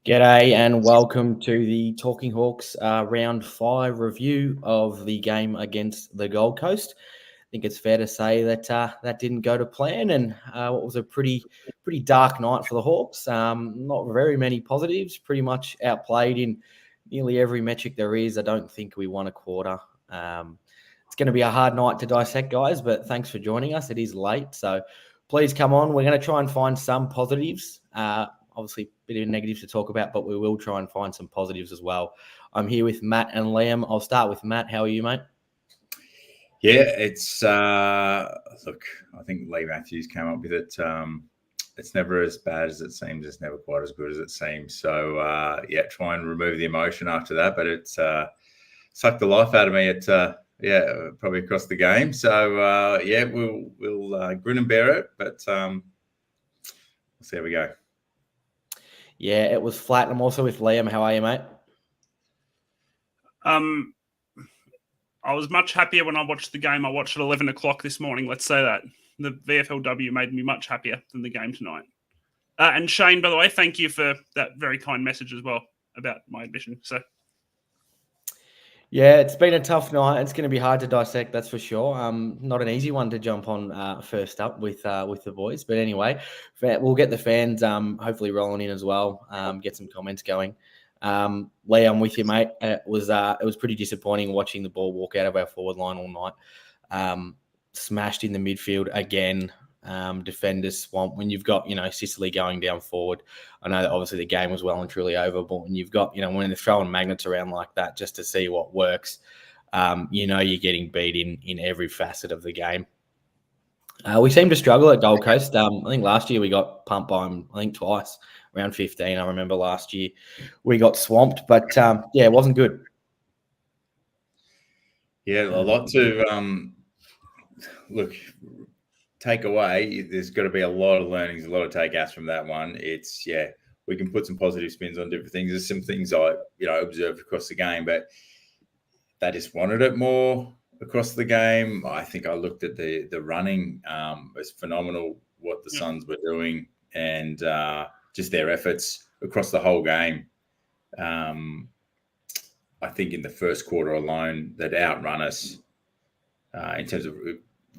G'day and welcome to the Talking Hawks round 5 review of the game against the Gold Coast. I think it's fair to say that that didn't go to plan, and what was a pretty dark night for the Hawks. Not very many positives, pretty much outplayed in nearly every metric there is. I don't think we won a quarter. It's going to be a hard night to dissect, guys, but thanks for joining us. It is late, so please come on. We're going to try and find some positives. Obviously, a bit of negatives to talk about, but we will try and find some positives as well. I'm here with Matt and Liam. I'll start with Matt. How are you, mate? Yeah, it's look, I think Lee Matthews came up with it. It's never as bad as it seems. It's never quite as good as it seems. So try and remove the emotion after that. But it's sucked the life out of me. Probably across the game. So we'll grin and bear it. But we'll see how we go. Yeah, it was flat. I'm also with Liam. How are you, mate? I was much happier when I watched the game. I watched at 11 o'clock this morning. Let's say that. The VFLW made me much happier than the game tonight. And Shane, by the way, thank you for that very kind message as well about my admission. So, yeah, it's been a tough night. It's going to be hard to dissect, that's for sure. Not an easy one to jump on first up with the boys. But anyway, we'll get the fans hopefully rolling in as well, get some comments going. Lee, I'm with you, mate. It was pretty disappointing watching the ball walk out of our forward line all night. Smashed in the midfield again. Defenders swamp when you've got Sicily going down forward. I know that obviously the game was well and truly over, but when you've got when they're throwing magnets around like that just to see what works, you're getting beat in every facet of the game. We seem to struggle at Gold Coast. I think last year we got pumped by them, I think twice, around 15. I remember last year we got swamped, but it wasn't good. Yeah, a lot to take away. There's got to be a lot of learnings, a lot of takeouts from that one. It's we can put some positive spins on different things. There's some things I observed across the game, but they just wanted it more across the game. I think I looked at the running. It's phenomenal what the Suns were doing and just their efforts across the whole game. I think in the first quarter alone, they'd outrun us in terms of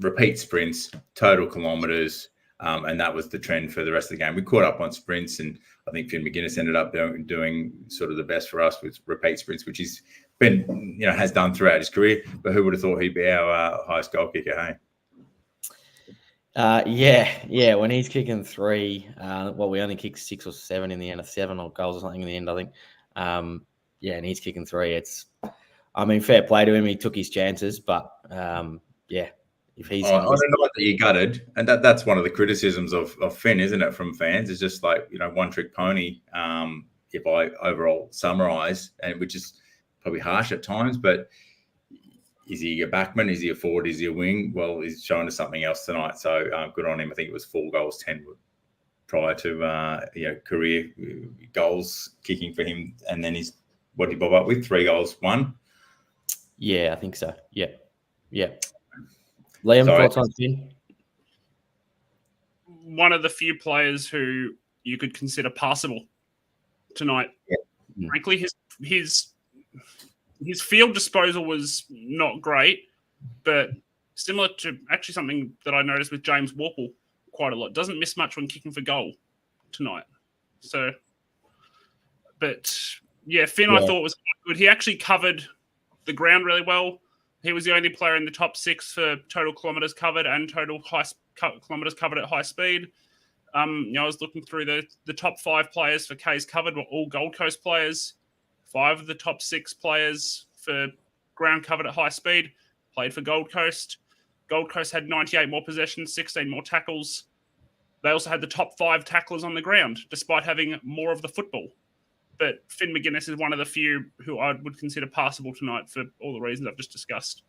repeat sprints, total kilometres, and that was the trend for the rest of the game. We caught up on sprints, and I think Finn McGuinness ended up doing sort of the best for us with repeat sprints, which he's been, has done throughout his career. But who would have thought he'd be our highest goal kicker, hey? When he's kicking 3, we only kicked 6 or 7 in the end, 7 or goals or something in the end, I think. And he's kicking 3. Fair play to him. He took his chances, but if he's... I don't know that you gutted, and that's one of the criticisms of Finn, isn't it, from fans? It's just like, one-trick pony, if I overall summarise, and which is probably harsh at times, but is he a backman? Is he a forward? Is he a wing? Well, he's showing us something else tonight, so good on him. I think it was 4 goals, 10 prior to career goals kicking for him, and then what did he bob up with? 3 goals, 1? Yeah, I think so. Yeah. Liam, thoughts on Finn? one of the few players who you could consider passable tonight. Yeah. Frankly, his field disposal was not great, but similar to actually something that I noticed with James Warple quite a lot. Doesn't miss much when kicking for goal tonight. So, but yeah, Finn I thought was quite good. He actually covered the ground really well. He was the only player in the top 6 for total kilometres covered and total kilometres covered at high speed. I was looking through the top 5 players for K's covered were all Gold Coast players. 5 of the top 6 players for ground covered at high speed played for Gold Coast. Gold Coast had 98 more possessions, 16 more tackles. They also had the top 5 tacklers on the ground, despite having more of the football. But Finn McGuinness is one of the few who I would consider passable tonight for all the reasons I've just discussed.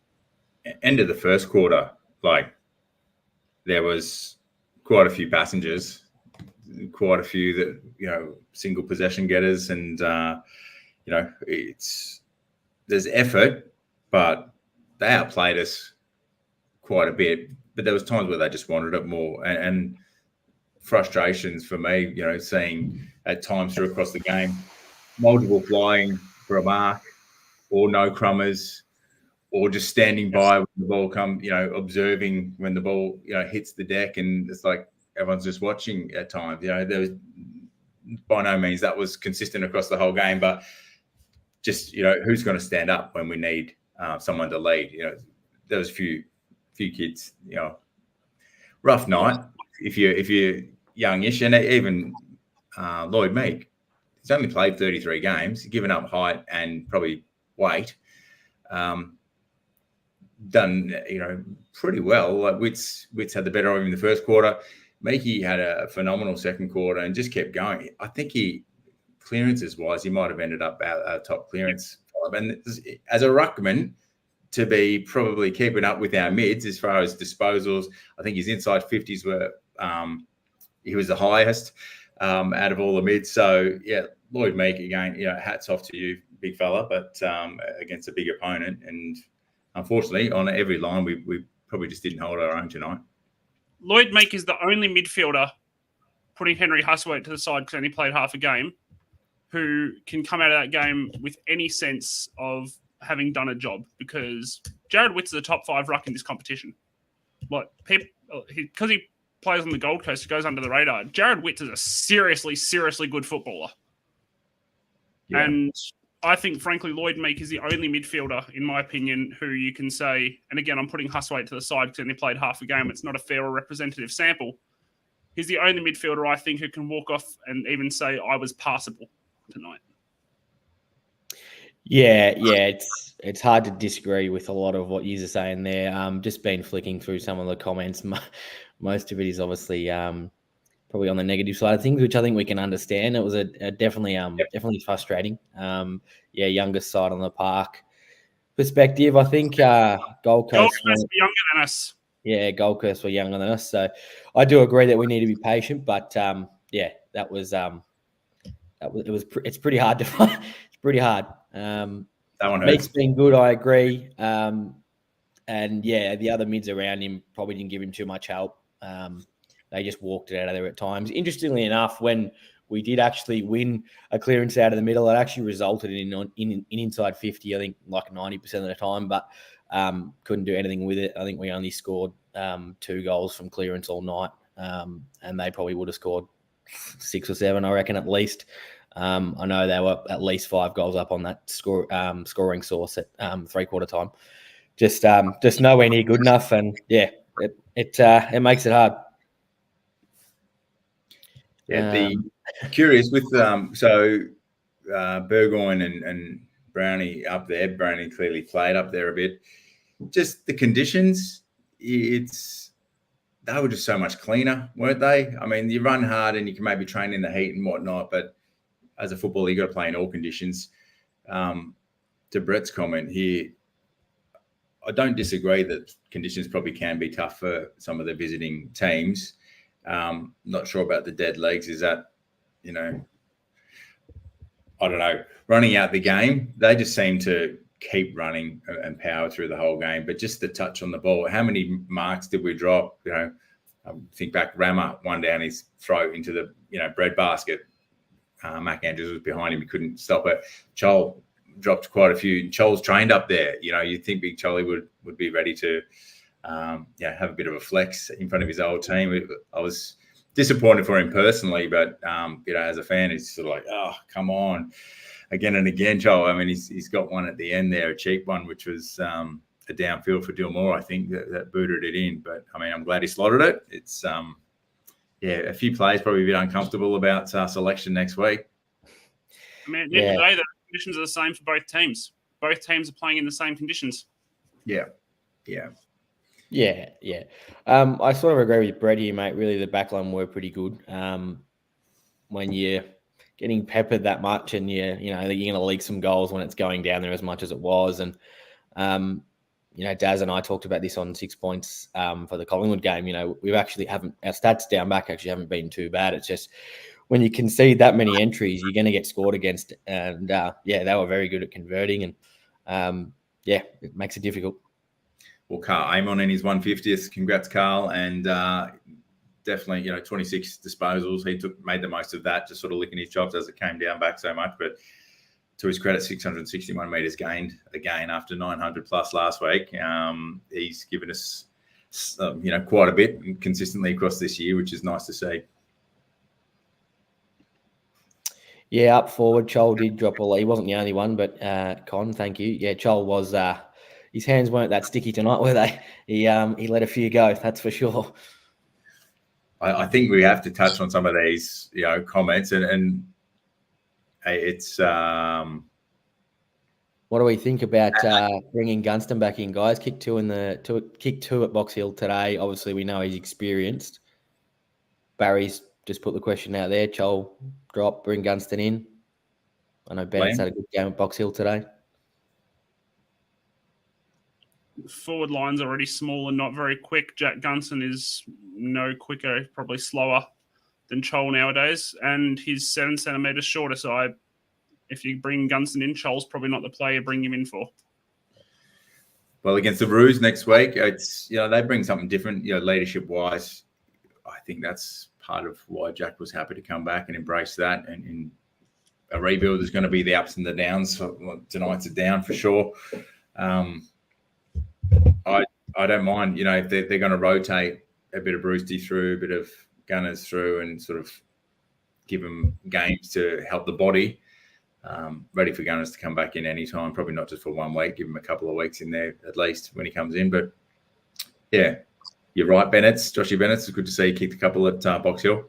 End of the first quarter, there was quite a few passengers, quite a few that, single possession getters, and, there's effort, but they outplayed us quite a bit. But there was times where they just wanted it more. And frustrations for me, seeing at times through across the game, multiple flying for a mark or no crummers or just standing by when the ball observing when the ball, hits the deck, and it's like everyone's just watching at times. There was, by no means that was consistent across the whole game, but just, who's going to stand up when we need someone to lead? There was a few kids, rough night if you're youngish, and even Lloyd Meek, he's only played 33 games, given up height and probably weight. Done, pretty well. Like Wits had the better of him in the first quarter. Meekie had a phenomenal second quarter and just kept going. I think clearances wise, he might have ended up our top clearance. And as a ruckman, to be probably keeping up with our mids as far as disposals, I think his inside 50s were, he was the highest out of all the mids. So yeah, Lloyd Meek again, hats off to you, big fella, but against a big opponent. And unfortunately, on every line, we probably just didn't hold our own tonight. Lloyd Meek is the only midfielder, putting Henry Hustwaite to the side because he only played half a game, who can come out of that game with any sense of having done a job, because Jared Witts is a top 5 ruck in this competition. Like, because he plays on the Gold Coast, it goes under the radar. Jared Witts is a seriously, seriously good footballer. Yeah. And I think, frankly, Lloyd Meek is the only midfielder, in my opinion, who you can say, and again, I'm putting Hustwaite to the side because he only played half a game. It's not a fair or representative sample. He's the only midfielder, I think, who can walk off and even say, I was passable tonight. Yeah, it's hard to disagree with a lot of what you're saying there. Just been flicking through some of the comments. Most of it is obviously probably on the negative side of things, which I think we can understand. It was a definitely frustrating. Youngest side on the park perspective. I think Gold Coast were younger than us. Yeah, Gold Coast were younger than us. So I do agree that we need to be patient, but it's pretty hard to find. It's pretty hard. That one Meek's been good, I agree. And the other mids around him probably didn't give him too much help. They just walked it out of there at times. Interestingly enough, when we did actually win a clearance out of the middle, it actually resulted in inside 50, I think like 90% of the time, but couldn't do anything with it. I think we only scored 2 goals from clearance all night, and they probably would have scored 6 or 7, I reckon, at least. I know they were at least 5 goals up on that scoring source at 3/4 time. Just nowhere near good enough, and it makes it hard. Yeah, curious with Burgoyne and Brownie up there. Brownie clearly played up there a bit. Just the conditions, they were just so much cleaner, weren't they? I mean, you run hard and you can maybe train in the heat and whatnot, but as a footballer, you got to play in all conditions. To Brett's comment here, I don't disagree that conditions probably can be tough for some of the visiting teams. Not sure about the dead legs. Is that, I don't know, running out the game? They just seem to keep running and power through the whole game. But just the touch on the ball, how many marks did we drop? I think back, Rammer one down his throat into the bread basket. Mac Andrews was behind him. He couldn't stop it. Chol dropped quite a few. Chol's trained up there. You'd think Big Cholly would be ready to have a bit of a flex in front of his old team. I was disappointed for him personally, but as a fan, it's sort of like, oh, come on, again and again, Chol. I mean, he's got one at the end there, a cheap one, which was a downfield for Dilmore, I think, that booted it in. But I mean, I'm glad he slotted it. It's a few players probably a bit uncomfortable about selection next week. I mean, at the end of the day, the conditions are the same for both teams. Both teams are playing in the same conditions. Yeah. I sort of agree with Brett here, mate. Really, the backline were pretty good. When you're getting peppered that much, and you're going to leak some goals when it's going down there as much as it was, and Daz and I talked about this on 6 points for the Collingwood game. We've actually haven't, our stats down back actually haven't been too bad. It's just when you concede that many entries, you're going to get scored against. And they were very good at converting, and it makes it difficult. Well, Carl Amon in his 150th. Congrats, Carl. And definitely, 26 disposals. He made the most of that, just sort of licking his chops as it came down back so much. But to his credit, 661 metres gained again after 900 plus last week. He's given us, quite a bit consistently across this year, which is nice to see. Yeah, up forward, Chol did drop a lot. He wasn't the only one, but Con, thank you. Yeah, Chol was. His hands weren't that sticky tonight, were they? He let a few go. That's for sure. I think we have to touch on some of these, comments, and it's. What do we think about bringing Gunston back in, guys? Kick two at Box Hill today. Obviously, we know he's experienced. Barry's just put the question out there. Chol drop, bring Gunston in. I know Bennett's had a good game at Box Hill today. Forward line's already small and not very quick. Jack Gunston is no quicker, probably slower than Chol nowadays, and he's 7 centimetres shorter. So if you bring Gunston in, Chol's probably not the player bring him in for. Well, against the Roos next week, it's they bring something different, leadership wise. I think that's part of why Jack was happy to come back and embrace that. And in a rebuild, there's going to be the ups and the downs. Tonight's a down for sure. I don't mind, if they're going to rotate a bit of Brewsty through, a bit of Gunners through, and sort of give them games to help the body. Ready for Gunners to come back in anytime, probably not just for 1 week, give him a couple of weeks in there at least when he comes in. But yeah, you're right, Joshy Bennett's. It's good to see you kicked a couple at Box Hill.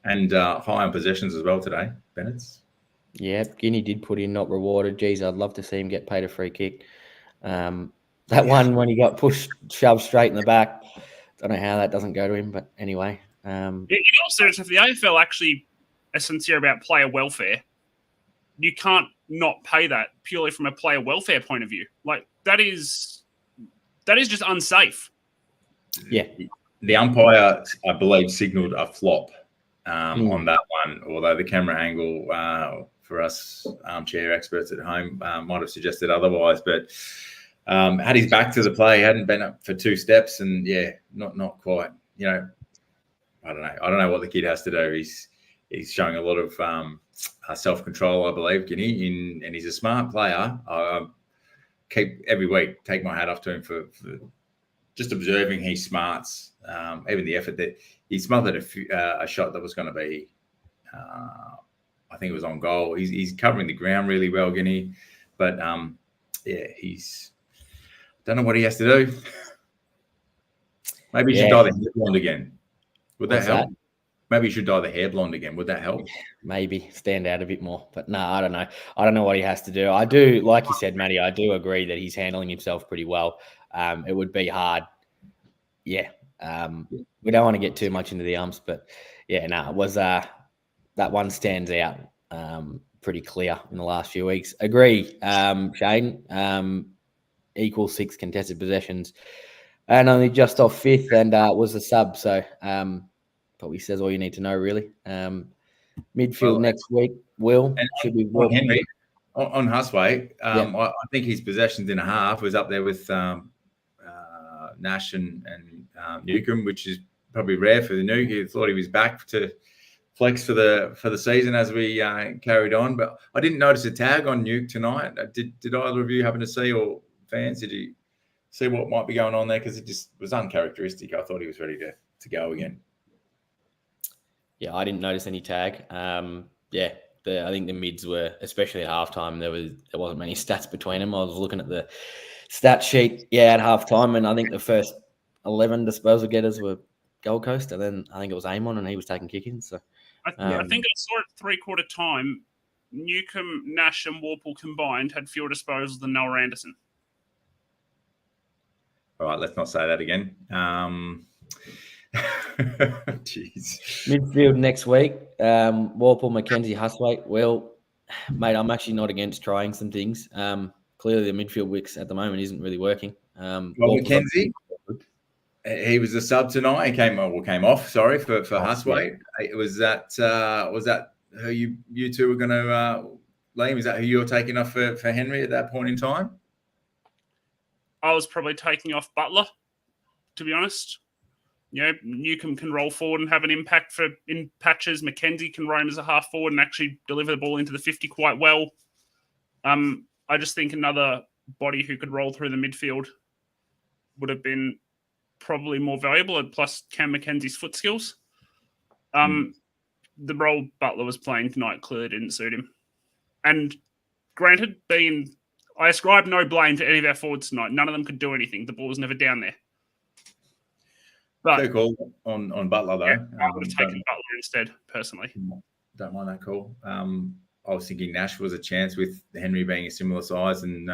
And high on possessions as well today, Bennett's. Yeah, Guinea did put in not rewarded. Geez, I'd love to see him get paid a free kick. That one when he got shoved straight in the back. Don't know how that doesn't go to him, but anyway. In all seriousness, if the AFL actually are sincere about player welfare, you can't not pay that purely from a player welfare point of view. Like that is just unsafe. Yeah. The umpire, I believe, signalled a flop on that one, although the camera angle for us armchair experts at home might have suggested otherwise. But had his back to the play, hadn't been up for 2 steps, and not quite. I don't know what the kid has to do. He's showing a lot of self-control, I believe, Guinea, and he's a smart player. I every week take my hat off to him for just observing his smarts, even the effort that he smothered a shot that was going to be, I think it was on goal. He's covering the ground really well, Guinea, but he's don't know what he has to do. Maybe he should dye the hair blonde again. Would that help? Maybe he should dye the hair blonde again. Would that help? Maybe stand out a bit more. But no, I don't know. I don't know what he has to do. I do, like you said, Matty, I do agree that he's handling himself pretty well. It would be hard. Yeah. We don't want to get too much into the umps, but it was that one stands out pretty clear in the last few weeks. Agree, Shane. Equal 6 contested possessions and only just off 5th, and was a sub. So probably says all you need to know, really. Midfield next week, should be on Henry. On Husway, I think his possessions in a half was up there with Nash and Newcomb, which is probably rare for the Nuke. He thought he was back to flex for the season as we carried on. But I didn't notice a tag on Nuke tonight. Did either of you happen to see, or fans, did you see what might be going on there? Because it just was uncharacteristic. I thought he was ready to go again. Yeah, I didn't notice any tag. I think the mids were, especially at halftime, there wasn't many stats between them. I was looking at the stat sheet, at halftime, and I think the first 11 disposal getters were Gold Coast, and then I think it was Amon, and he was taking kick-ins. So I think I saw it 3/4 time. Newcomb, Nash, and Warple combined had fewer disposals than Noah Anderson. All right, let's not say that again. Jeez. Midfield next week, Warple, McKenzie, Huswaite. Well, mate, I'm actually not against trying some things. Clearly, the midfield wicks at the moment isn't really working. McKenzie, he was a sub tonight. He came off. Sorry for Huswaite. Yeah. Was that who you two were going to Liam? Is that who you're taking off for Henry at that point in time? I was probably taking off Butler, to be honest. Newcombe can roll forward and have an impact in patches. Mackenzie can roam as a half forward and actually deliver the ball into the 50 quite well. I just think another body who could roll through the midfield would have been probably more valuable, and plus Cam Mackenzie's foot skills. The role Butler was playing tonight clearly didn't suit him. And granted, I ascribe no blame to any of our forwards tonight. None of them could do anything. The ball was never down there. But fair call on Butler, though. Yeah, I would have taken Butler instead, personally. Don't mind that call. I was thinking Nash was a chance with Henry being a similar size, and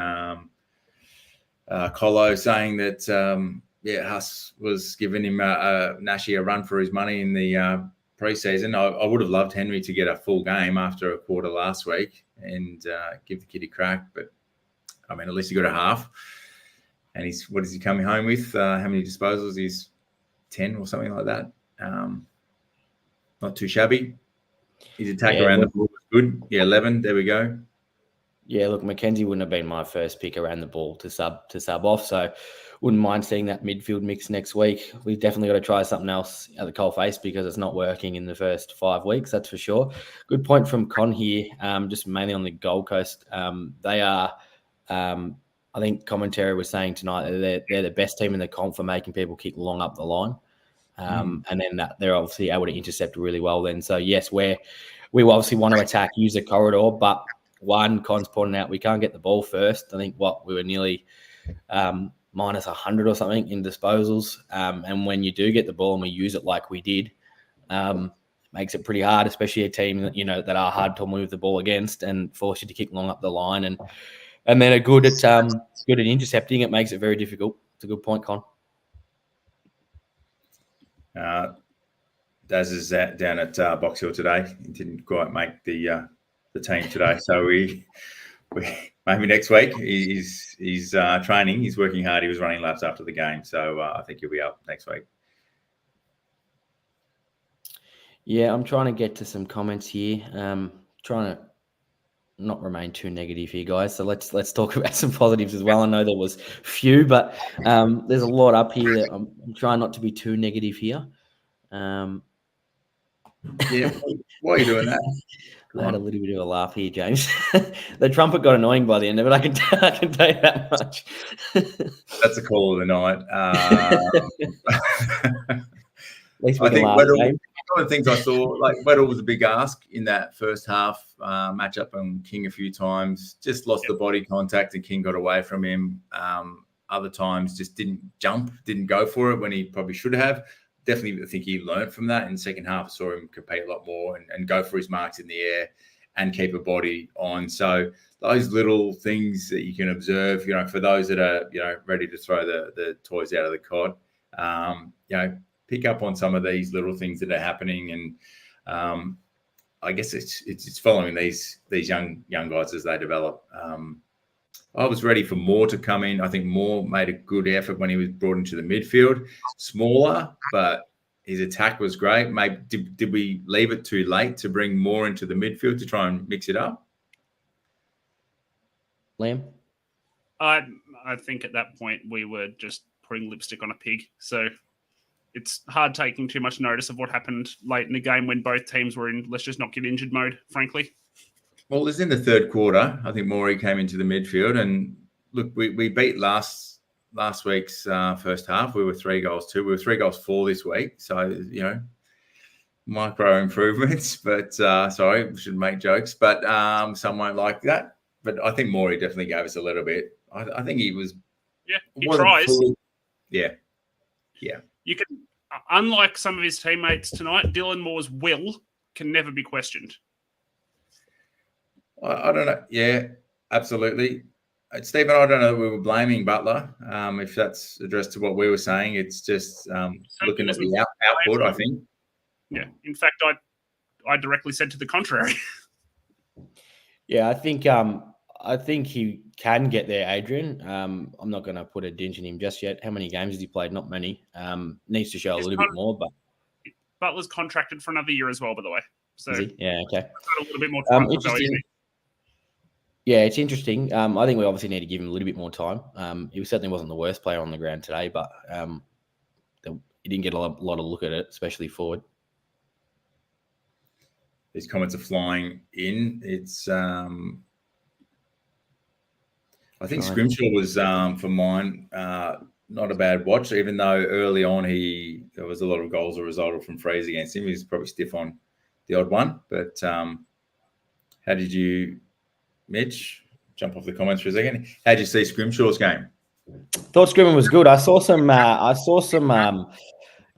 Colo saying that Huss was giving him Nashy a run for his money in the preseason. I would have loved Henry to get a full game after a quarter last week and give the kid a crack, but I mean, at least he got a half. And what is he coming home with? How many disposals? He's 10 or something like that. Not too shabby. His attack around the ball was good. Yeah, 11. There we go. Yeah, look, Mackenzie wouldn't have been my first pick around the ball to sub off, so wouldn't mind seeing that midfield mix next week. We've definitely got to try something else at the coalface because it's not working in the first 5 weeks, that's for sure. Good point from Con here, just mainly on the Gold Coast. They are, I think commentary was saying tonight that they're the best team in the comp for making people kick long up the line. And then they're obviously able to intercept really well then. So, yes, we obviously want to attack, use the corridor, but Con's pointing out we can't get the ball first. I think we were nearly minus 100 or something in disposals. And when you do get the ball and we use it like we did, makes it pretty hard, especially a team that are hard to move the ball against and force you to kick long up the line. And then are good at intercepting. It makes it very difficult. It's a good point, Con. Daz is down at Box Hill today. He didn't quite make the team today, so we maybe next week. He's training. He's working hard. He was running laps after the game, so I think he'll be up next week. Yeah, I'm trying to get to some comments here. Trying to not remain too negative here, guys. So let's talk about some positives as well. I know there was few, but there's a lot up here that I'm trying not to be too negative here. Yeah, why are you doing that? I had a little bit of a laugh here, James. The trumpet got annoying by the end of it. I can tell you that much. That's a call of the night. At least we I can think laugh, one of the things I saw, like Weddle was a big ask in that first half matchup on King a few times. Just lost the body contact and King got away from him. Other times just didn't jump, didn't go for it when he probably should have. Definitely, I think he learned from that. In the second half, I saw him compete a lot more and go for his marks in the air and keep a body on. So those little things that you can observe, for those that are, ready to throw the toys out of the cot, pick up on some of these little things that are happening. And I guess it's following these young guys as they develop. I was ready for Moore to come in. I think Moore made a good effort when he was brought into the midfield. Smaller, but his attack was great. Maybe did we leave it too late to bring Moore into the midfield to try and mix it up? Liam? I think at that point we were just putting lipstick on a pig. So it's hard taking too much notice of what happened late in the game when both teams were in let's just not get injured mode, frankly. Well, it's in the third quarter. I think Morey came into the midfield, and look, we beat last week's first half. We were 3 goals too. We were 3 goals 4 this week. So micro improvements. But sorry, we shouldn't make jokes. But some won't like that. But I think Morey definitely gave us a little bit. I think he was. Yeah, he tries. Yeah. You can, unlike some of his teammates tonight, Dylan Moore's will can never be questioned. I don't know. Yeah, absolutely. Stephen, I don't know that we were blaming Butler. If that's addressed to what we were saying, it's just looking at the output, I think. Yeah. In fact, I directly said to the contrary. Yeah, I think he can get there, Adrian. I'm not going to put a dinge in him just yet. How many games has he played? Not many. Needs to show a little bit more, but Butler's contracted for another year as well, by the way. So yeah, okay. Got a little bit more time. Yeah, it's interesting. I think we obviously need to give him a little bit more time. He certainly wasn't the worst player on the ground today, but he didn't get a lot of look at it, especially forward. These comments are flying in. It's I think Scrimshaw was for mine not a bad watch, even though early on there was a lot of goals that resulted from frees against him. He was probably stiff on the odd one. But how did you, Mitch, jump off the comments for a second? How did you see Scrimshaw's game? Thought Scrimmer was good. I saw some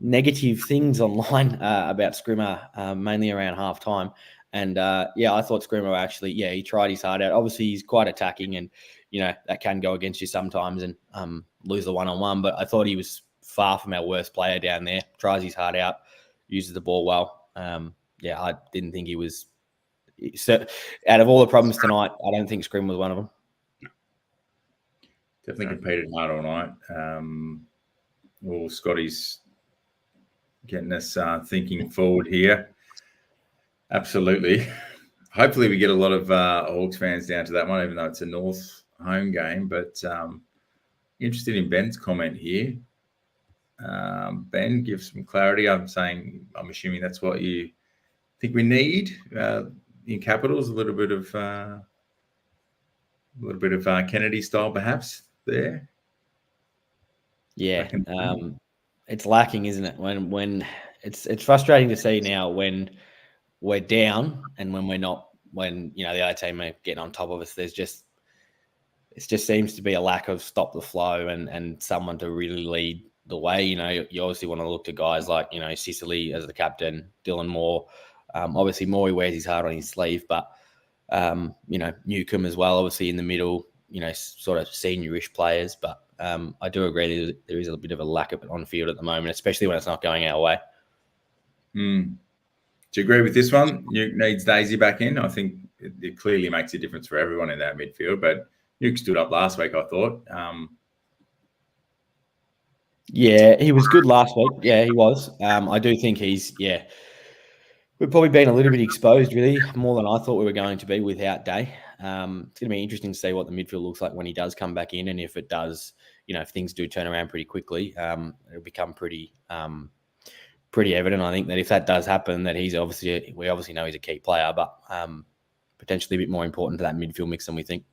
negative things online about Scrimmer, mainly around half time. And I thought Scrimmer actually, he tried his heart out. Obviously, he's quite attacking, and that can go against you sometimes and lose the one-on-one. But I thought he was far from our worst player down there. Tries his heart out, uses the ball well. I didn't think he was. So, out of all the problems tonight, I don't think Scrim was one of them. Definitely competed hard all night. Scotty's getting us thinking forward here. Absolutely. Hopefully we get a lot of Hawks fans down to that one, even though it's a North home game. But interested in Ben's comment here. Ben, give some clarity. I'm assuming that's what you think we need in Capitals. A little bit of Kennedy style, perhaps there. Yeah, it's lacking, isn't it? When it's frustrating to see now when we're down and when we're not. When the other team are getting on top of us, it just seems to be a lack of stop the flow and someone to really lead the way. You obviously want to look to guys like Sicily as the captain, Dylan Moore. Obviously, Moore wears his heart on his sleeve, but Newcomb as well, obviously in the middle. Sort of seniorish players, but I do agree that there is a bit of a lack of it on field at the moment, especially when it's not going our way. Do you agree with this one? Nuke needs Daisy back in. I think it clearly makes a difference for everyone in that midfield, but Nuke stood up last week, I thought. He was good last week. Yeah, he was. I do think we've probably been a little bit exposed, really, more than I thought we were going to be without Day. It's going to be interesting to see what the midfield looks like when he does come back in, and if it does, if things do turn around pretty quickly, it'll become pretty evident. I think that if that does happen, that we obviously know he's a key player, but potentially a bit more important to that midfield mix than we think.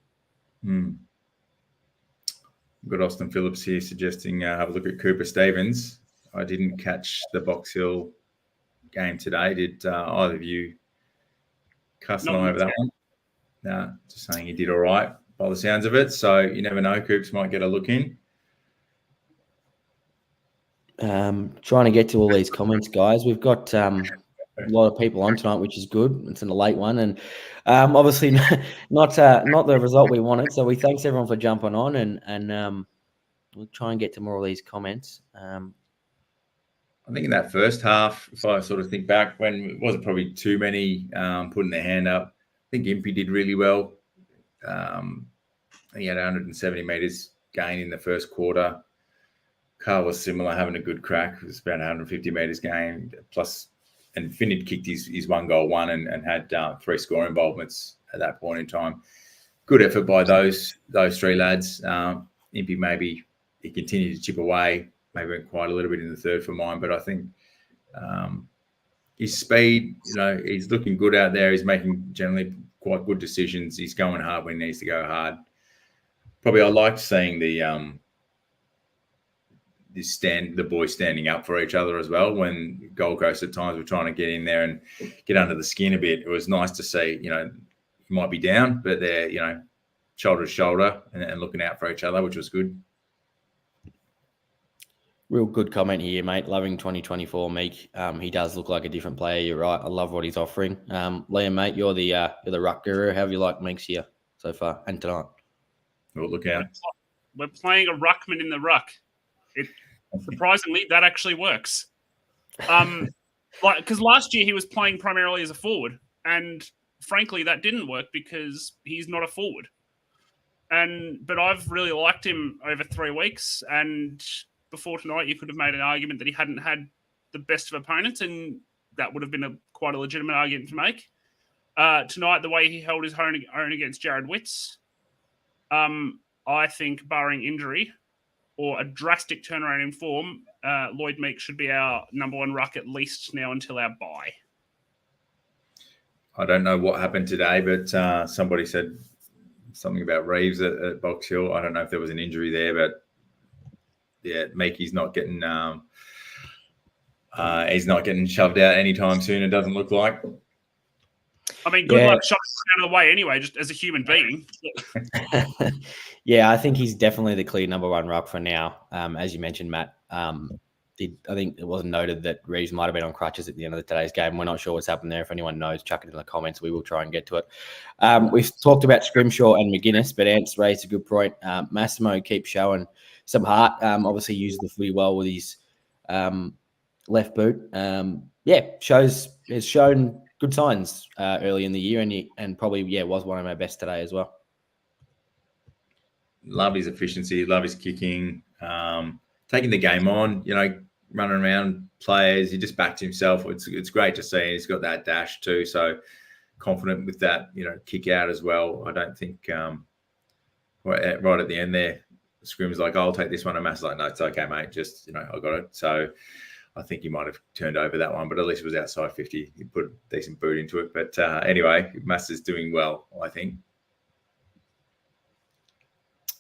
Got Austin Phillips here suggesting have a look at Cooper Stevens. I didn't catch the Box Hill game today. Did either of you cuss an eye over that one? No, just saying he did all right by the sounds of it. So you never know, Coops might get a look in. Trying to get to all these comments, guys. We've got a lot of people on tonight, which is good. It's in a late one, and obviously not the result we wanted. So we thanks everyone for jumping on, and we'll try and get to more of these comments. I think in that first half, if I sort of think back, when it wasn't probably too many putting their hand up, I think Impey did really well. He had 170 metres gain in the first quarter. Carl was similar, having a good crack. It was about 150 metres gain plus, and Finn had kicked his 1-goal-1 and had 3 score involvements at that point in time. Good effort by those 3 lads. Impey maybe he continued to chip away. Maybe went quite a little bit in the third for mine, but I think his speed, he's looking good out there. He's making generally quite good decisions. He's going hard when he needs to go hard. Probably I liked seeing the boys standing up for each other as well. When Gold Coast at times were trying to get in there and get under the skin a bit, it was nice to see. You might be down, but they're shoulder to shoulder and looking out for each other, which was good. Real good comment here, mate. Loving 2024 Meek. He does look like a different player. You're right. I love what he's offering. Liam, mate, you're the ruck guru. How have you liked Meeks here so far and tonight? We'll look out. We're playing a ruckman in the ruck. Surprisingly, that actually works. Because last year he was playing primarily as a forward, and frankly, that didn't work because he's not a forward. But I've really liked him over 3 weeks, and before tonight, you could have made an argument that he hadn't had the best of opponents, and that would have been quite a legitimate argument to make. Tonight, the way he held his own against Jared Witts, I think, barring injury, or a drastic turnaround in form, Lloyd Meek should be our number one ruck at least now until our bye. I don't know what happened today, but somebody said something about Reeves at Box Hill. I don't know if there was an injury there, but yeah, Meekie's not getting he's not getting shoved out anytime soon. It doesn't look like. I mean, good luck shoving him out of the way anyway, just as a human being. Yeah, I think he's definitely the clear number one ruck for now. As you mentioned, Matt, I think it wasn't noted that Reeves might have been on crutches at the end of today's game. We're not sure what's happened there. If anyone knows, chuck it in the comments. We will try and get to it. We've talked about Scrimshaw and McGuinness, but Ant's raised a good point. Massimo keeps showing some heart. Obviously used the footy well with his left boot. Has shown good signs early in the year, and probably was one of our best today as well. Love his efficiency, love his kicking, taking the game on, running around players. He just backed himself. It's great to see. He's got that dash too, so confident with that, kick out as well. I don't think right at the end there, Scrim's like, I'll take this one, and Matt's like, no, it's okay, mate. Just, I got it. So I think he might have turned over that one, but at least it was outside 50. He put a decent boot into it. But anyway, Mass is doing well, I think.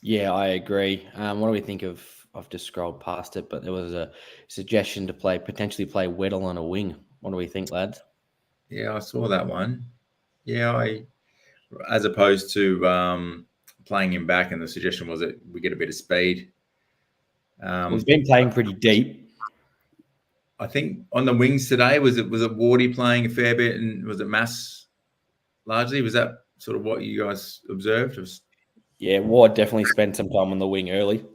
Yeah, I agree. What do we think of? I've just scrolled past it, but there was a suggestion to potentially play Weddle on a wing. What do we think, lads? Yeah, I saw that one. Yeah, as opposed to playing him back, and the suggestion was that we get a bit of speed. He's been playing pretty deep. I think on the wings today, was it Wardy playing a fair bit, and was it Mass largely? Was that sort of what you guys observed? Yeah, Ward definitely spent some time on the wing early.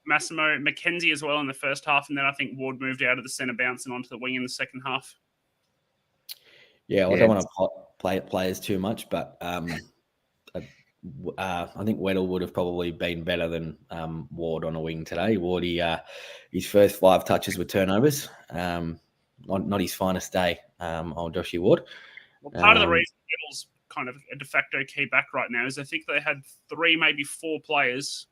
Massimo, Mackenzie as well in the first half, and then I think Ward moved out of the centre bounce and onto the wing in the second half. Yeah, I don't want to play players too much, but I think Weddle would have probably been better than Ward on a wing today. Wardy, his first 5 touches were turnovers. Not his finest day, old Joshy Ward. Well, part of the reason Weddle's kind of a de facto key back right now is I think they had 3, maybe 4 players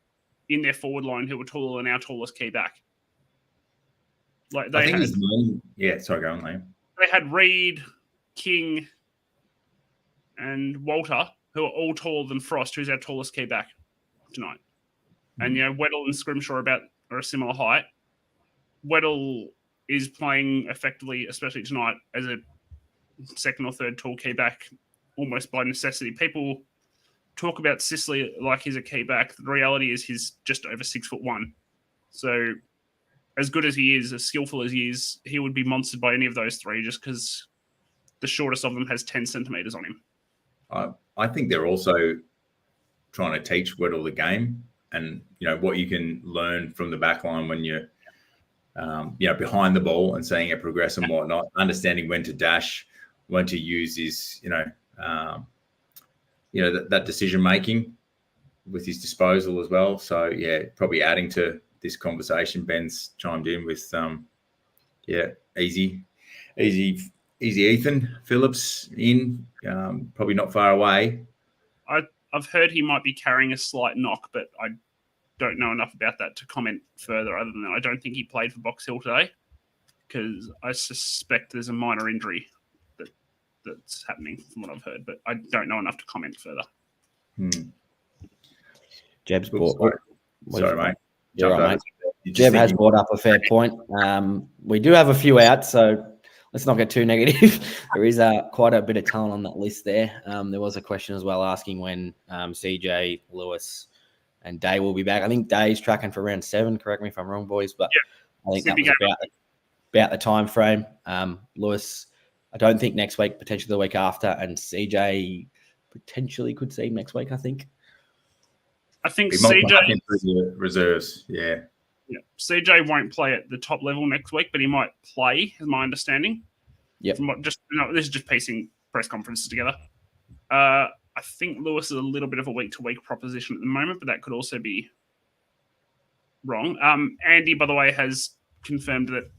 in their forward line who were taller than our tallest key back. Like sorry, go on, Liam. They had Reed, King, and Walter, who are all taller than Frost, who's our tallest key back tonight. And, Weddle and Scrimshaw are a similar height. Weddle is playing effectively, especially tonight, as a second or third tall key back, almost by necessity. People talk about Sicily like he's a key back. The reality is he's just over 6'1". So as good as he is, as skillful as he is, he would be monstered by any of those 3 just because the shortest of them has 10 centimetres on him. I think they're also trying to teach Weddle the game, and what you can learn from the back line when you're behind the ball and seeing it progress and whatnot, understanding when to dash, when to use his that decision making with his disposal as well. So probably adding to this conversation, Ben's chimed in with easy Ethan Phillips in, probably not far away. I've heard he might be carrying a slight knock, but I don't know enough about that to comment further, other than I don't think he played for Box Hill today, because I suspect there's a minor injury that's happening from what I've heard, but I don't know enough to comment further. Jeb's sorry, mate. You're right, mate. Jeb has brought up a fair point. We do have a few out, so let's not get too negative. There is quite a bit of talent on that list there. There was a question as well asking when CJ, Lewis, and Day will be back. I think Day's tracking for around 7. Correct me if I'm wrong, boys, but I think that was about the time frame. Lewis, I don't think next week, potentially the week after, and CJ potentially could see next week, I think. I think CJ reserves, yeah. CJ won't play at the top level next week, but he might play, is my understanding. Yeah. This is just piecing press conferences together. I think Lewis is a little bit of a week-to-week proposition at the moment, but that could also be wrong. Andy, by the way, has confirmed that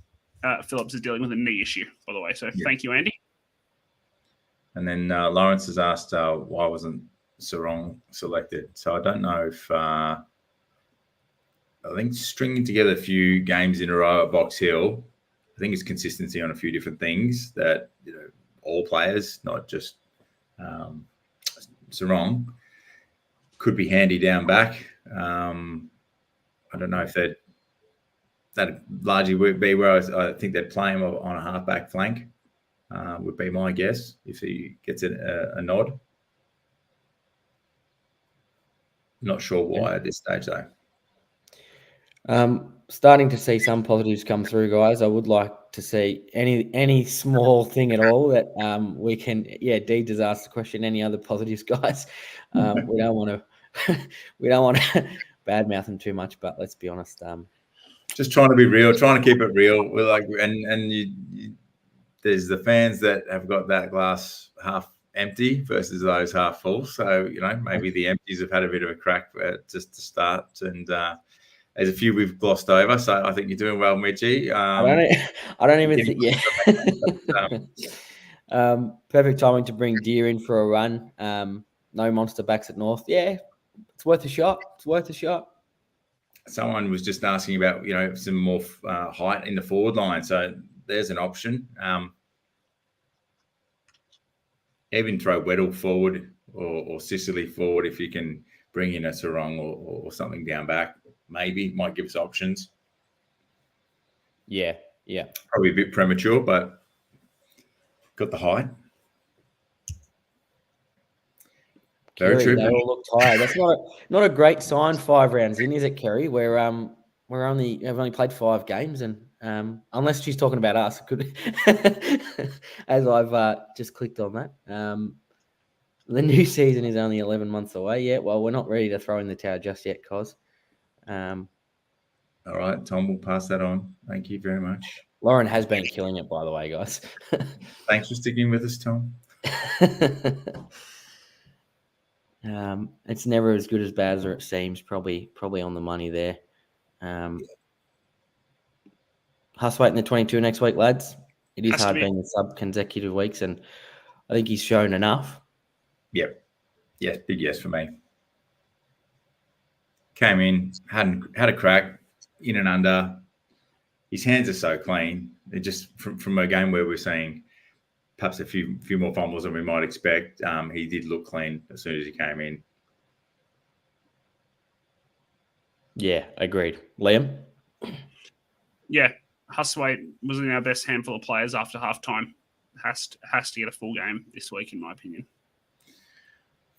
Phillips is dealing with a knee issue, by the way. So Thank you, Andy. And then Lawrence has asked why wasn't Sarong selected. So I don't know if I think stringing together a few games in a row at Box Hill, I think it's consistency on a few different things that all players, not just Sarong, could be handy down back. I don't know if that largely would be where I think they'd play him on a half-back flank, would be my guess if he gets a nod. Not sure why at this stage, though. Starting to see some positives come through, guys. I would like to see any small thing at all that we can. Yeah, Deed just asked the question. Any other positives, guys? We don't want to badmouth them too much, but let's be honest. Just trying to be real, trying to keep it real. We're like, and there's the fans that have got that glass half empty versus those half full. So maybe the empties have had a bit of a crack just to start, and there's a few we've glossed over. So I think you're doing well, Mitchie. I don't even think. Yeah. Perfect timing to bring Deer in for a run. No monster backs at North. Yeah, it's worth a shot. It's worth a shot. Someone was just asking about some more height in the forward line. So there's an option. Even throw Weddle forward or Sicily forward if you can bring in a Sarong or something down back. Maybe might give us options. Yeah. Probably a bit premature, but got the height. Very true. They all look tired. That's not a great sign 5 rounds in, is it, Kerry? Where we've only played 5 games, and unless she's talking about us, could as I've just clicked on that. The new season is only 11 months away. Yeah, well, we're not ready to throw in the towel just yet, Cos. All right, Tom, we'll pass that on. Thank you very much. Lauren has been killing it, by the way, guys. Thanks for sticking with us, Tom. It's never as good as bad as it seems. Probably on the money there. Huswaite in the 22 next week, lads. It is hard being in sub-consecutive weeks, and I think he's shown enough. Yep. Yes, big yes for me. Came in, had a crack, in and under. His hands are so clean. They're just from a game where we're seeing perhaps a few more fumbles than we might expect. He did look clean as soon as he came in. Yeah, agreed. Liam? Yeah, Huswaite was in our best handful of players after halftime. Has to get a full game this week, in my opinion.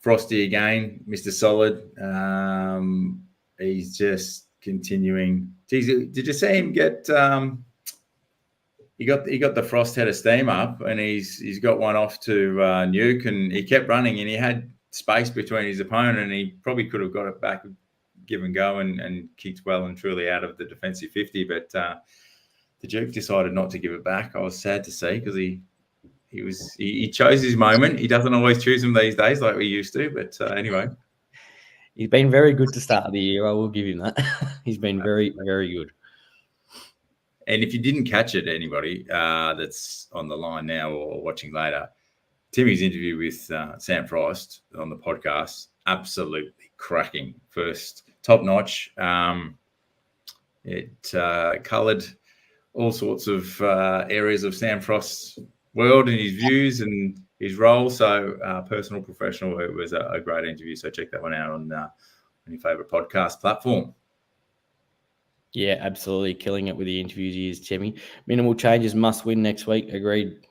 Frosty again, Mr. Solid. He's just continuing. Geez, did you see him get? He got the Frost head of steam up, and he's got one off to Nuke, and he kept running, and he had space between his opponent, and he probably could have got it back, give and go, and kicked well and truly out of the defensive 50. But the Duke decided not to give it back. I was sad to see because he chose his moment. He doesn't always choose them these days like we used to. But anyway, he's been very good to start the year. I will give him that. He's been very, very good. And if you didn't catch it, anybody that's on the line now or watching later, Timmy's interview with Sam Frost on the podcast, absolutely cracking. First, top notch. It coloured all sorts of areas of Sam Frost's world and his views and his role. So personal, professional, it was a great interview. So check that one out on your favourite podcast platform. Yeah, absolutely. Killing it with the interviews he is, Timmy. Minimal changes, must win next week. Agreed.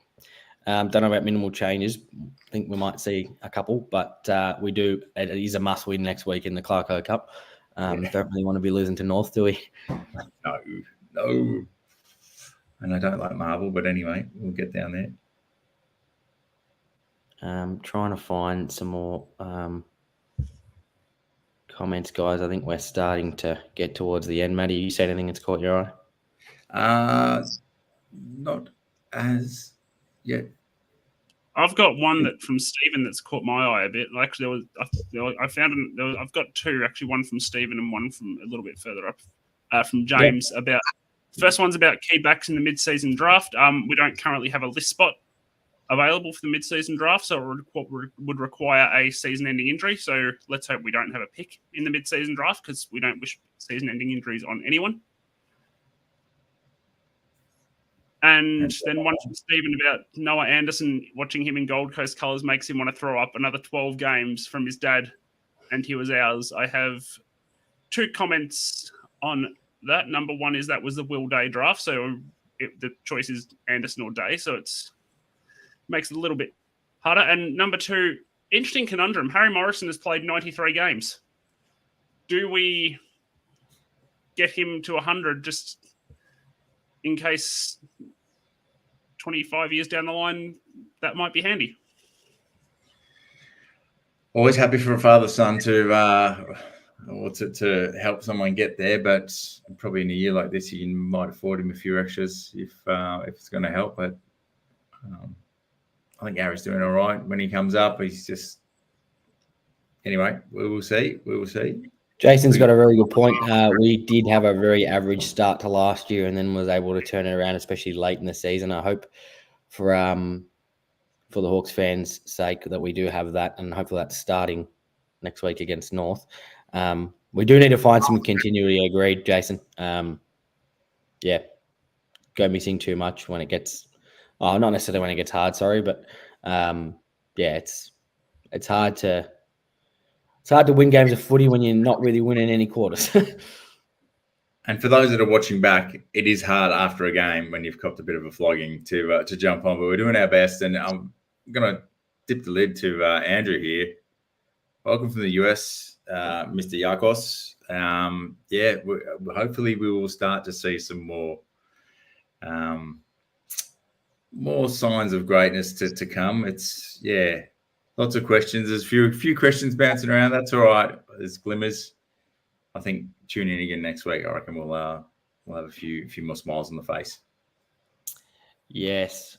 Don't know about minimal changes. I think we might see a couple, but we do. It is a must win next week in the Clarko Cup. Don't really want to be losing to North, do we? No. And I don't like Marvel, but anyway, we'll get down there. Trying to find some more comments, guys. I think we're starting to get towards the end. Matty, you see anything that's caught your eye? Not as yet. I've got one that from Stephen that's caught my eye a bit. Like I found I've got two actually, one from Stephen and one from a little bit further up from James. About first one's about key backs in the mid-season draft. We don't currently have a list spot available for the mid-season draft, so it would require a season-ending injury. So let's hope we don't have a pick in the mid-season draft, because we don't wish season-ending injuries on anyone. And then one from Stephen about Noah Anderson, watching him in Gold Coast colours makes him want to throw up another 12 games from his dad, and he was ours. I have 2 comments on that. Number one is that was the Will Day draft, so the choice is Anderson or Day, so it's makes it a little bit harder. And number 2, interesting conundrum. Harry Morrison has played 93 games. Do we get him to 100 just in case 25 years down the line that might be handy? Always happy for a father-son to help someone get there, but probably in a year like this, you might afford him a few extras if it's going to help. But I think Harry's doing all right when he comes up. He's just anyway. We will see. Jason's got a very good point. We did have a very average start to last year, and then was able to turn it around, especially late in the season. I hope for the Hawks fans' sake that we do have that, and hopefully that's starting next week against North. We do need to find some continuity. Agreed, Jason. Yeah, go missing too much when it gets. Oh, not necessarily when it gets hard. Sorry, but yeah, it's hard to. It's hard to win games of footy when you're not really winning any quarters. And for those that are watching back, it is hard after a game when you've copped a bit of a flogging to jump on. But we're doing our best, and I'm going to dip the lid to Andrew here. Welcome from the US, Mr. Yakos. Yeah, hopefully we will start to see some more signs of greatness to come. It's lots of questions. There's a few questions bouncing around. That's all right. There's glimmers. I think tune in again next week. I reckon we'll have a few more smiles on the face. Yes,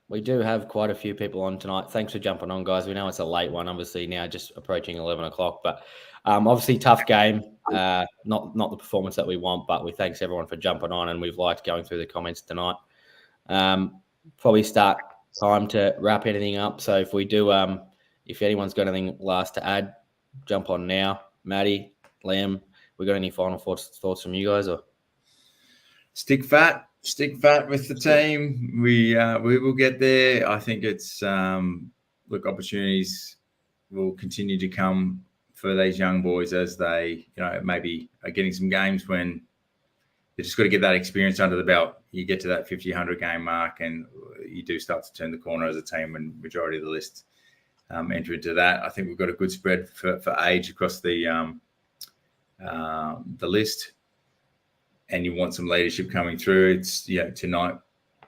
we do have quite a few people on tonight. Thanks for jumping on, guys. We know it's a late one, obviously now just approaching 11 o'clock, but obviously tough game. Not the performance that we want, but we thanks everyone for jumping on, and we've liked going through the comments tonight. Probably start time to wrap anything up. So if we do, if anyone's got anything last to add, jump on now. Maddie, Liam, we got any final thoughts from you guys? Or stick fat with the team. We will get there. I think it's opportunities will continue to come for these young boys as they maybe are getting some games when they just got to get that experience under the belt. You get to that 50, 100 game mark, and you do start to turn the corner as a team when majority of the list enter into that. I think we've got a good spread for age across the list, and you want some leadership coming through. It's tonight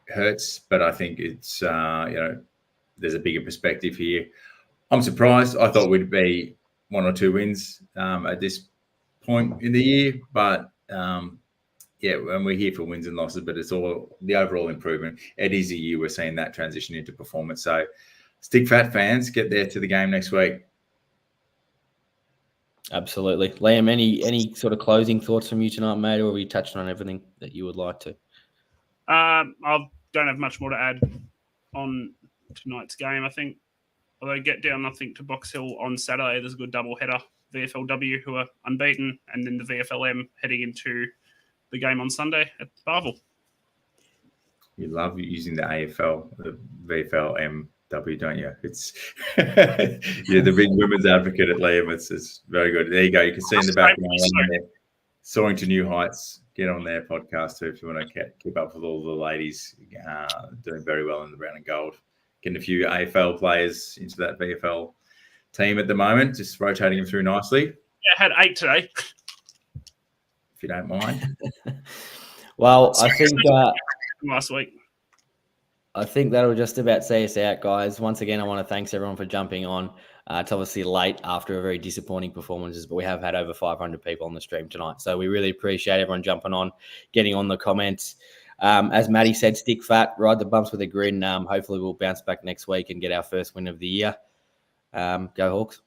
hurts, but I think it's there's a bigger perspective here. I'm surprised. I thought we'd be 1 or 2 wins at this point in the year, but and we're here for wins and losses, but it's all the overall improvement. It is a year we're seeing that transition into performance. So stick fat, fans, get there to the game next week. Absolutely. Liam, any sort of closing thoughts from you tonight, mate, or have you touched on everything that you would like to? I don't have much more to add on tonight's game. I think, although get down, I think, to Box Hill on Saturday, there's a good double header. VFLW, who are unbeaten, and then the VFLM heading into the game on Sunday at Barville. You love using the AFL, the VFLMW, don't you? It's you're the big women's advocate at Liam. It's very good. There you go. You can see in the background there, soaring to new heights. Get on their podcast too if you want to keep up with all the ladies doing very well in the brown and gold. Getting a few AFL players into that VFL team at the moment, just rotating them through nicely. Yeah, had 8 today. If you don't mind. Well, I think last week. I think that'll just about see us out, guys. Once again, I want to thank everyone for jumping on. It's obviously late after a very disappointing performances, but we have had over 500 people on the stream tonight. So we really appreciate everyone jumping on, getting on the comments. As Maddie said, stick fat, ride the bumps with a grin. Hopefully we'll bounce back next week and get our first win of the year. Go Hawks.